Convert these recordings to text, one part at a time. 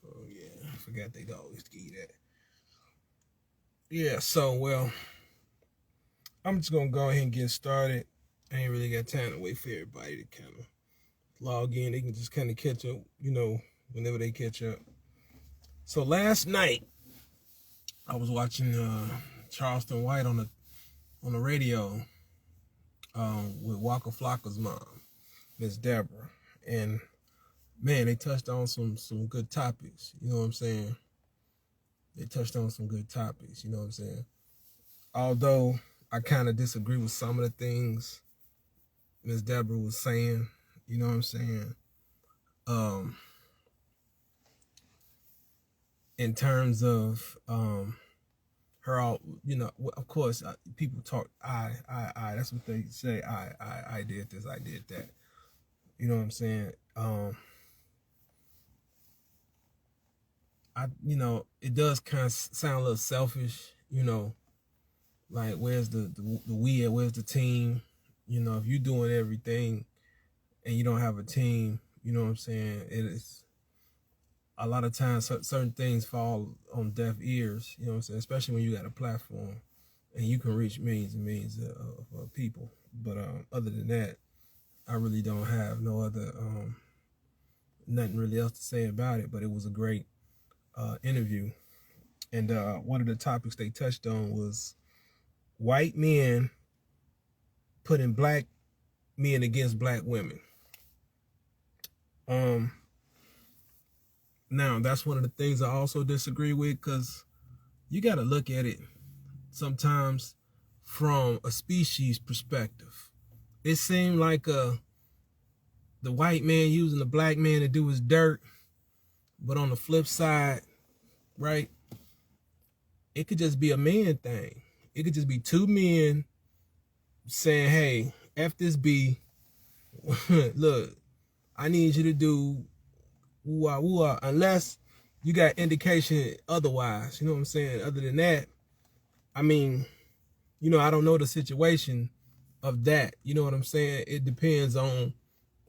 Oh yeah, I forgot they always give you that. Yeah, so well, I'm just gonna go ahead and get started. I ain't really got time to wait for everybody to kind of log in. They can just kind of catch up, whenever they catch up. So last night I was watching Charleston White on the radio with Waka Flocka's mom, Miss Deborah, and man, they touched on some good topics. You know what I'm saying? They touched on some good topics. You know what I'm saying? Although I kind of disagree with some of the things Miss Deborah was saying. You know what I'm saying? In terms of her, all, of course, people talk, I, that's what they say, I did this, I did that. You know what I'm saying? It does kind of sound a little selfish, like where's the we at, where's the team? If you're doing everything and you don't have a team, you know what I'm saying? It is a lot of times certain things fall on deaf ears, you know what I'm saying? Especially when you got a platform and you can reach millions and millions of people. But other than that, I really don't have no other, nothing really else to say about it. But it was a great interview. And one of the topics they touched on was white men putting black men against black women. Now, that's one of the things I also disagree with, because you got to look at it sometimes from a species perspective. It seemed like the white man using the black man to do his dirt, but on the flip side, right, it could just be a man thing. It could just be two men saying, hey, F this B, look, I need you to do woo-ah, woo-ah, unless you got indication otherwise, you know what I'm saying? Other than that, I mean, I don't know the situation of that, you know what I'm saying? It depends on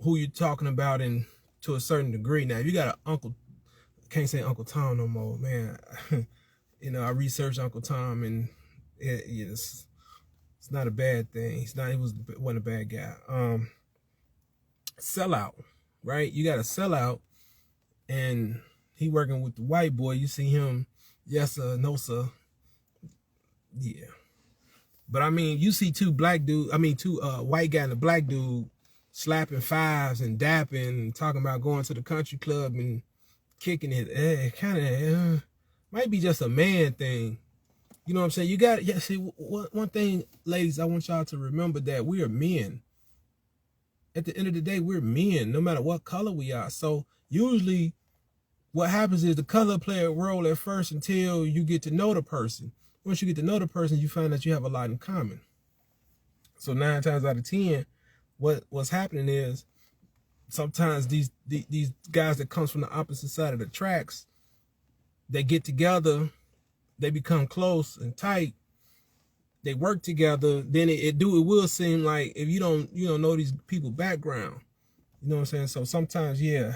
who you're talking about and to a certain degree. Now, if you got an uncle, can't say Uncle Tom no more, man. I researched Uncle Tom, and it's not a bad thing. He wasn't a bad guy. Sellout, right? You got a sellout, and he working with the white boy. You see him, yes sir, no sir. Yeah. But I mean, you see two white guy and a black dude slapping fives and dapping and talking about going to the country club and kicking it. It kind of might be just a man thing. You know what I'm saying? You got, see, one thing, ladies, I want y'all to remember that we are men. At the end of the day, we're men, no matter what color we are. So usually what happens is the color play a role at first until you get to know the person. Once you get to know the person, you find that you have a lot in common. So 9 times out of 10, what's happening is sometimes these guys that comes from the opposite side of the tracks, they get together, they become close and tight, they work together, then it will seem like if you don't know these people background, you know what I'm saying? So sometimes, yeah,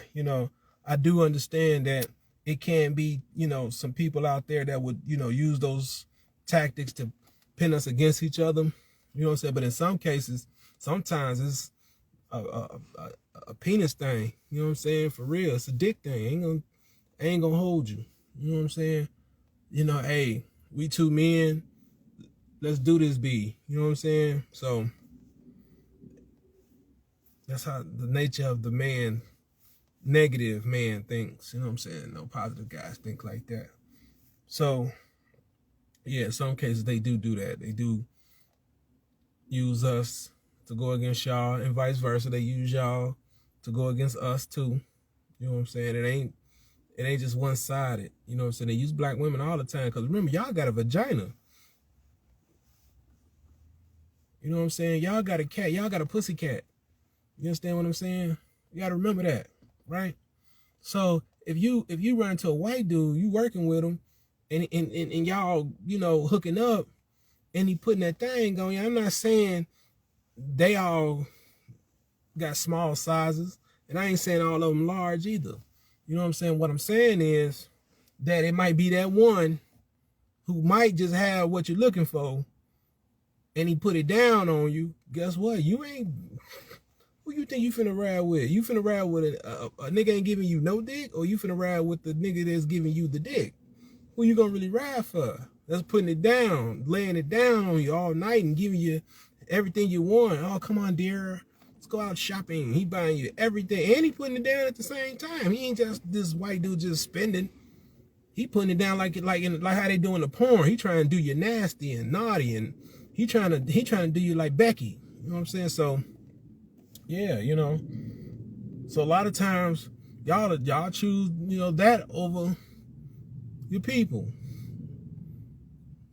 I do understand that it can be, some people out there that would, use those tactics to pin us against each other, you know what I'm saying? But in some cases, sometimes it's a penis thing, you know what I'm saying? For real, it's a dick thing. Ain't gonna hold you, you know what I'm saying? Hey, we two men, let's do this B, you know what I'm saying? So that's how the nature of the man, negative man thinks, you know what I'm saying? No positive guys think like that. So yeah, in some cases they do that. They do use us to go against y'all, and vice versa. They use y'all to go against us too. You know what I'm saying? It ain't just one-sided. You know what I'm saying? They use black women all the time, because remember, y'all got a vagina. You know what I'm saying? Y'all got a cat. Y'all got a pussy cat. You understand what I'm saying? You got to remember that, right? So if you run into a white dude, you working with him, and y'all, hooking up, and he putting that thing on you, I'm not saying they all got small sizes, and I ain't saying all of them large either. You know what I'm saying? What I'm saying is that it might be that one who might just have what you're looking for, and he put it down on you. Guess what? You ain't. Who you think you finna ride with? You finna ride with a nigga ain't giving you no dick, or you finna ride with the nigga that's giving you the dick? Who you gonna really ride for? That's putting it down, laying it down on you all night and giving you everything you want. Oh, come on, dear. Let's go out shopping. He buying you everything, and he putting it down at the same time. He ain't just this white dude just spending. He putting it down like how they doing the porn. He trying to do you nasty and naughty, and he trying to do you like Becky. You know what I'm saying? So yeah, you know. So a lot of times y'all choose, you know, that over your people.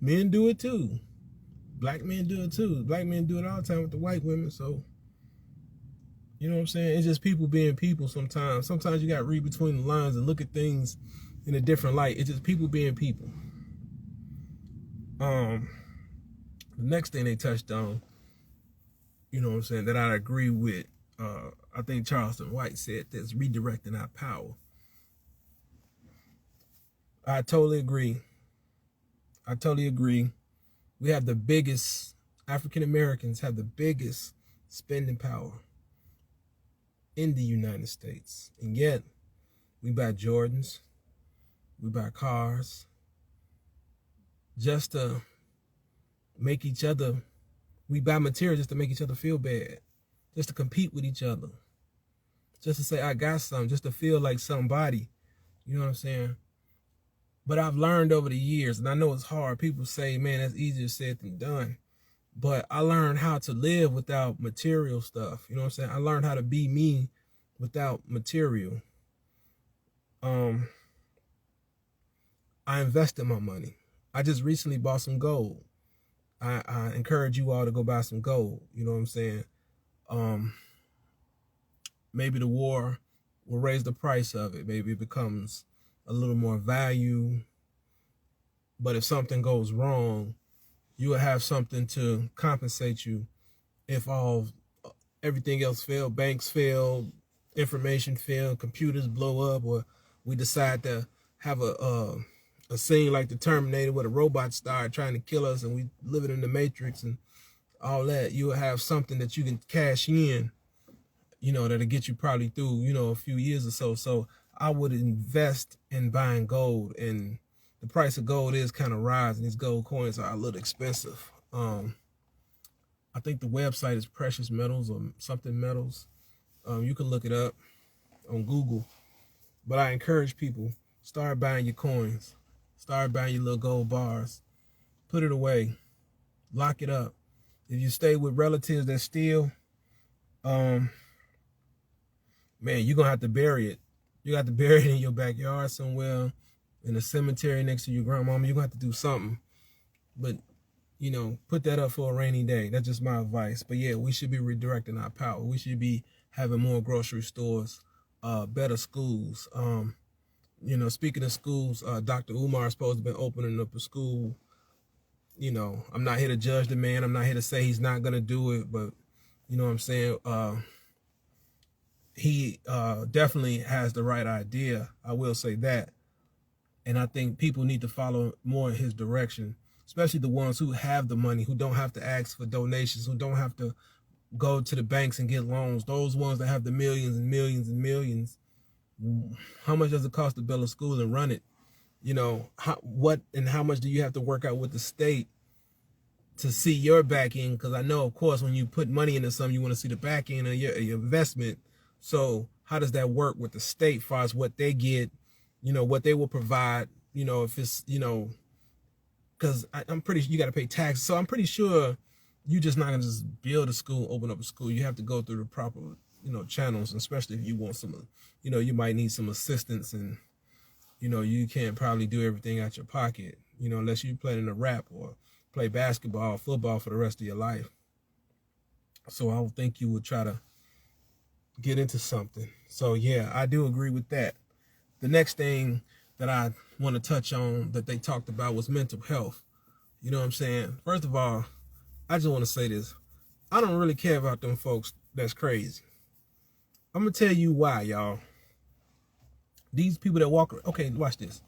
Men do it too. Black men do it too. Black men do it all the time with the white women. So you know what I'm saying? It's just people being people sometimes. Sometimes you got to read between the lines and look at things in a different light. It's just people being people. The next thing they touched on, you know what I'm saying, that I agree with, I think Charleston White said this, redirecting our power. I totally agree. I totally agree. We have the biggest, African Americans have the biggest spending power in the United States. And yet, we buy Jordans, we buy cars, just to make each other, we buy material just to make each other feel bad, just to compete with each other, just to say, I got something, just to feel like somebody, you know what I'm saying? But I've learned over the years, and I know it's hard, people say, man, that's easier said than done. But I learned how to live without material stuff. You know what I'm saying? I learned how to be me without material. I invested my money. I just recently bought some gold. I encourage you all to go buy some gold. You know what I'm saying? Maybe the war will raise the price of it. Maybe it becomes a little more value. But if something goes wrong, you will have something to compensate you if everything else failed. Banks fail, information fail, computers blow up, or we decide to have a scene like the Terminator where the robots start trying to kill us and we living in the Matrix and all that. You will have something that you can cash in, you know, that'll get you probably through, you know, a few years or so. So I would invest in buying gold, and the price of gold is kind of rising. These gold coins are a little expensive. I think the website is Precious Metals or something metals. You can look it up on Google. But I encourage people, start buying your coins. Start buying your little gold bars. Put it away. Lock it up. If you stay with relatives that steal, man, you're going to have to bury it. You got to bury it in your backyard somewhere, in a cemetery next to your grandmama. You're going to have to do something. But, you know, put that up for a rainy day. That's just my advice. But yeah, we should be redirecting our power. We should be having more grocery stores, better schools. You know, speaking of schools, Dr. Umar is supposed to have been opening up a school. You know, I'm not here to judge the man. I'm not here to say he's not going to do it. But, you know what I'm saying? He definitely has the right idea. I will say that. And I think people need to follow more in his direction, especially the ones who have the money, who don't have to ask for donations, who don't have to go to the banks and get loans. Those ones that have the millions and millions and millions. How much does it cost to build a school and run it? You know, what and how much do you have to work out with the state to see your back end? Because I know, of course, when you put money into something, you want to see the back end of your investment. So how does that work with the state as far as what they get, you know, what they will provide, you know, if it's, you know, because I'm pretty sure you got to pay taxes. So I'm pretty sure you're just not going to just build a school, open up a school. You have to go through the proper, you know, channels, especially if you want some, you know, you might need some assistance, and, you know, you can't probably do everything out your pocket, you know, unless you play in a rap or play basketball or football for the rest of your life. So I don't think you would try to get into something. So yeah, I do agree with that. The next thing that I want to touch on that they talked about was mental health. You know what I'm saying? First of all, I just want to say this. I don't really care about them folks that's crazy. I'm going to tell you why, y'all. These people that walk, okay, watch this.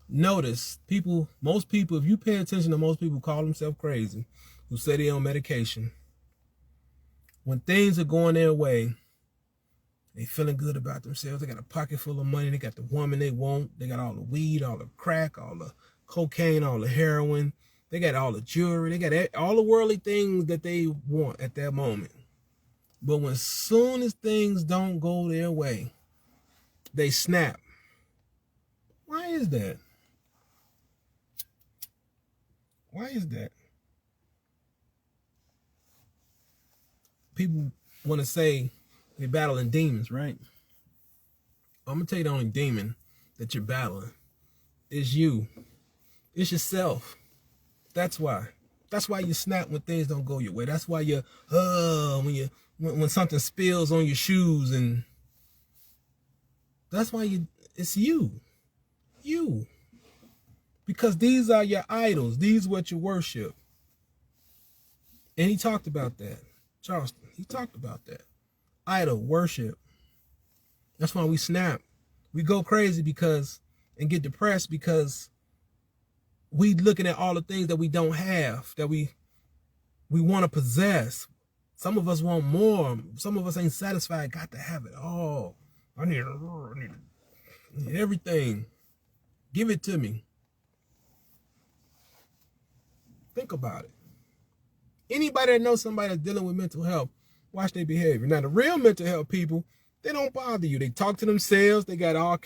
Notice people, most people, if you pay attention to most people call themselves crazy, who say they're on medication. When things are going their way, they feeling good about themselves. They got a pocket full of money. They got the woman they want. They got all the weed, all the crack, all the cocaine, all the heroin. They got all the jewelry. They got all the worldly things that they want at that moment. But when soon as things don't go their way, they snap. Why is that? Why is that? People want to say they're battling demons, right? I'm going to tell you the only demon that you're battling is you. It's yourself. That's why. That's why you snap when things don't go your way. That's why you, when something spills on your shoes, and that's why it's you. You. Because these are your idols. These are what you worship. And he talked about that. Charleston, he talked about that. Idol worship. That's why we snap. We go crazy and get depressed because we looking at all the things that we don't have, that we want to possess. Some of us want more. Some of us ain't satisfied. Got to have it all. I need everything. Give it to me. Think about it. Anybody that knows somebody that's dealing with mental health, watch their behavior. Now, the real mental health people, they don't bother you. They talk to themselves. They got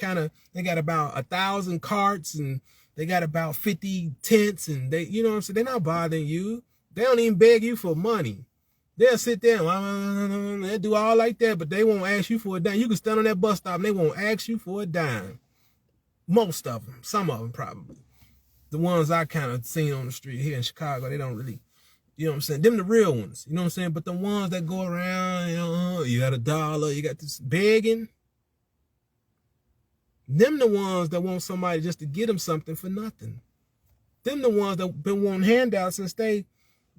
they got about 1,000 carts, and they got about 50 tents, and you know what I'm saying? They're not bothering you. They don't even beg you for money. They'll sit there and they'll do all like that, but they won't ask you for a dime. You can stand on that bus stop and they won't ask you for a dime. Most of them, some of them probably. The ones I kind of seen on the street here in Chicago, they don't really, you know what I'm saying? Them the real ones, you know what I'm saying? But the ones that go around, you got $1, you got this begging. Them the ones that want somebody just to get them something for nothing. Them the ones that been wanting handouts since they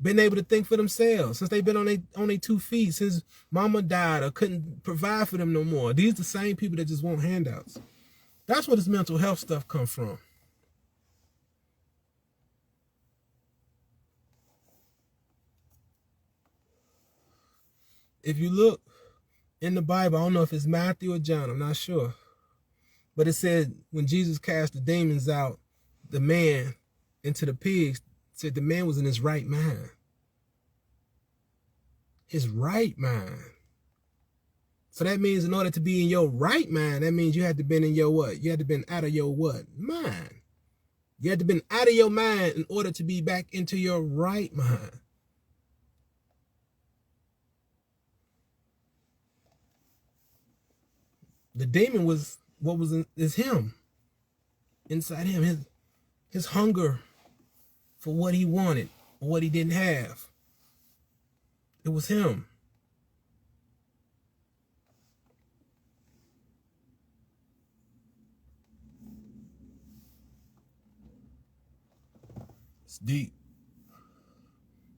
been able to think for themselves, since they've been on their 2 feet, since mama died or couldn't provide for them no more. These the same people that just want handouts. That's where this mental health stuff comes from. If you look in the Bible, I don't know if it's Matthew or John, I'm not sure. But it said when Jesus cast the demons out, the man into the pigs, said the man was in his right mind. His right mind. So that means in order to be in your right mind, that means you had to been in your what? You had to been out of your what? Mind. You had to been out of your mind in order to be back into your right mind. The demon was is him. Inside him, his hunger for what he wanted or what he didn't have. It was him. It's deep.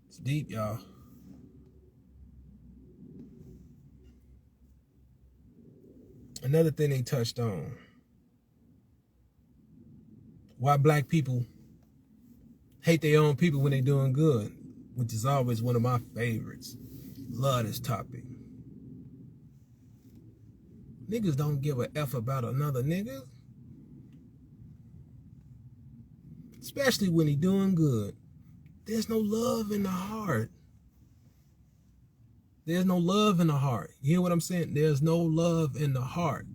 It's deep, y'all. Another thing they touched on. Why black people hate their own people when they're doing good, which is always one of my favorites. Love this topic. Niggas don't give a F about another nigga. Especially when he doing good. There's no love in the heart. There's no love in the heart. You hear what I'm saying? There's no love in the heart.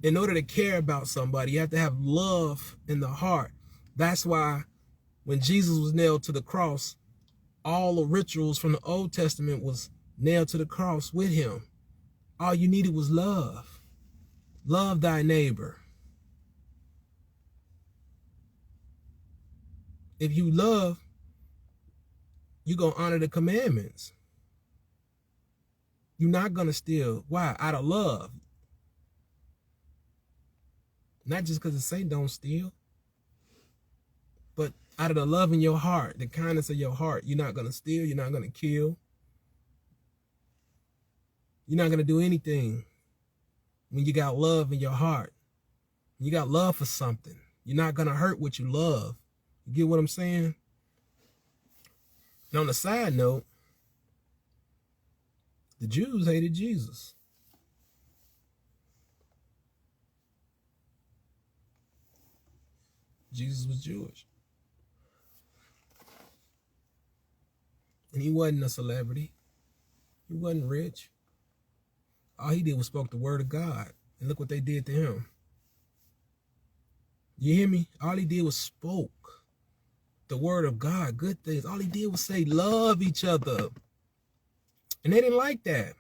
In order to care about somebody, you have to have love in the heart. That's why when Jesus was nailed to the cross, all the rituals from the Old Testament was nailed to the cross with him. All you needed was love. Love thy neighbor. If you love, you're going to honor the commandments. You're not going to steal. Why? Out of love. Not just because it say don't steal, but out of the love in your heart, the kindness of your heart. You're not going to steal. You're not going to kill. You're not going to do anything when you got love in your heart. You got love for something. You're not going to hurt what you love. You get what I'm saying? And on the side note, the Jews hated Jesus. Jesus was Jewish. And he wasn't a celebrity. He wasn't rich. All he did was spoke the word of God. And look what they did to him. You hear me? All he did was spoke the word of God, good things. All he did was say, love each other. And they didn't like that.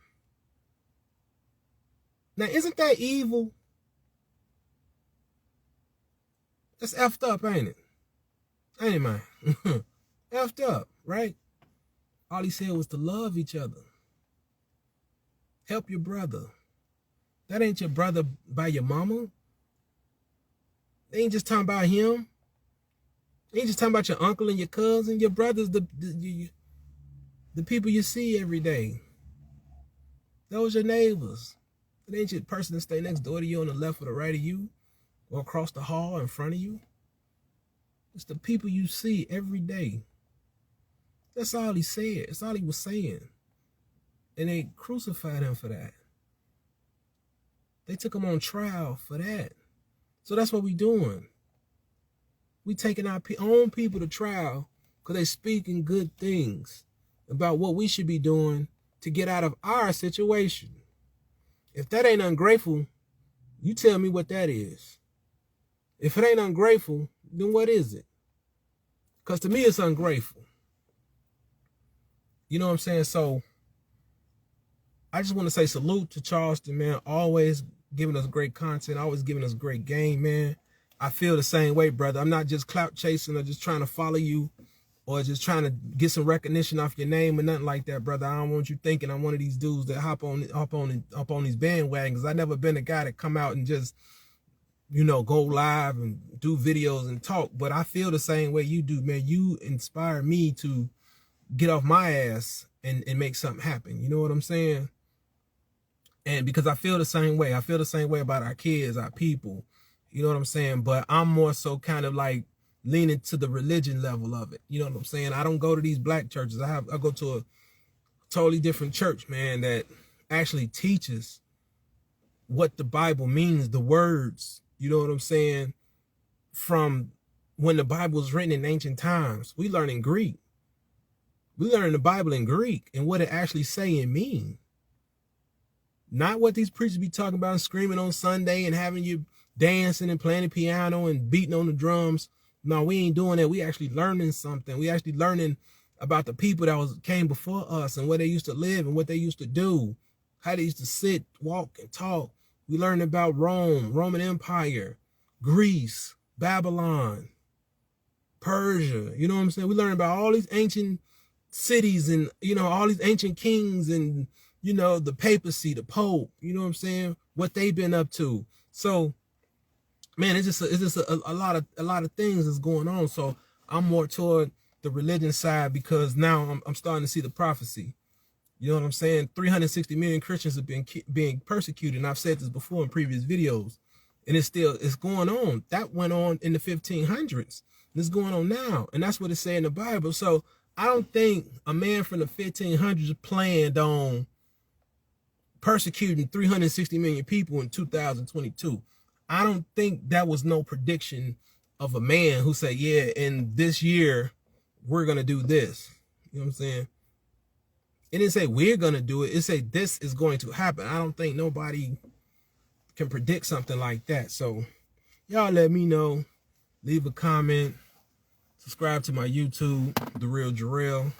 Now, isn't that evil? That's effed up, ain't it? Ain't it, man? Effed up, right? All he said was to love each other. Help your brother. That ain't your brother by your mama. They ain't just talking about him. They ain't just talking about your uncle and your cousin. Your brother's the people you see every day. Those your neighbors. It ain't your person that stay next door to you on the left or the right of you or across the hall in front of you. It's the people you see every day. That's all he said. That's all he was saying. And they crucified him for that. They took him on trial for that. So that's what we doing. We taking our own people to trial because they speaking good things about what we should be doing to get out of our situation. If that ain't ungrateful, you tell me what that is. If it ain't ungrateful, then what is it? Because to me, it's ungrateful. You know what I'm saying? So I just want to say salute to Charleston, man. Always giving us great content, always giving us great game, man. I feel the same way, brother. I'm not just clout chasing or just trying to follow you or just trying to get some recognition off your name or nothing like that, brother. I don't want you thinking I'm one of these dudes that hop on these bandwagons. I never been a guy that come out and just, you know, go live and do videos and talk. But I feel the same way you do, man. You inspire me to get off my ass and make something happen. You know what I'm saying? And because I feel the same way. I feel the same way about our kids, our people. You know what I'm saying? But I'm more so kind of like leaning to the religion level of it. You know what I'm saying? I don't go to these black churches. I go to a totally different church, man, that actually teaches what the Bible means, the words. You know what I'm saying? From when the Bible was written in ancient times. We learn in Greek. We learn the Bible in Greek and what it actually say and mean. Not what these preachers be talking about and screaming on Sunday and having you dancing and playing the piano and beating on the drums. No, we ain't doing that. We actually learning something. We actually learning about the people that came before us and where they used to live and what they used to do, how they used to sit, walk, and talk. We learned about Rome, Roman Empire, Greece, Babylon, Persia. You know what I'm saying? We learned about all these ancient cities and, you know, all these ancient kings and, you know, the papacy, the Pope, you know what I'm saying? What they've been up to. So, man, it's just a lot of things that's going on. So I'm more toward the religion side because now I'm starting to see the prophecy. You know what I'm saying? 360 million Christians have been being persecuted. And I've said this before in previous videos. And it's going on. That went on in the 1500s. It's going on now. And that's what it said in the Bible. So I don't think a man from the 1500s planned on persecuting 360 million people in 2022. I don't think that was no prediction of a man who said, yeah, in this year, we're going to do this. You know what I'm saying? It didn't say we're going to do it. It said this is going to happen. I don't think nobody can predict something like that. So y'all let me know. Leave a comment. Subscribe to my YouTube, The Real Jarrell.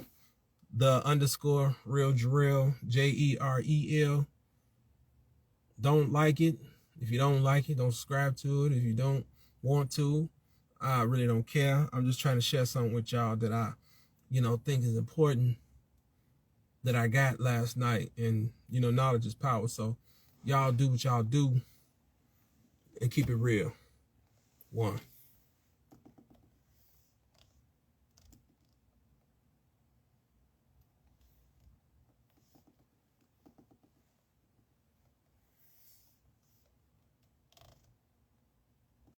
_ Real Jarrell, Jerel. Don't like it. If you don't like it, don't subscribe to it. If you don't want to, I really don't care. I'm just trying to share something with y'all that I, you know, think is important that I got last night. And, you know, knowledge is power. So y'all do what y'all do and keep it real. One.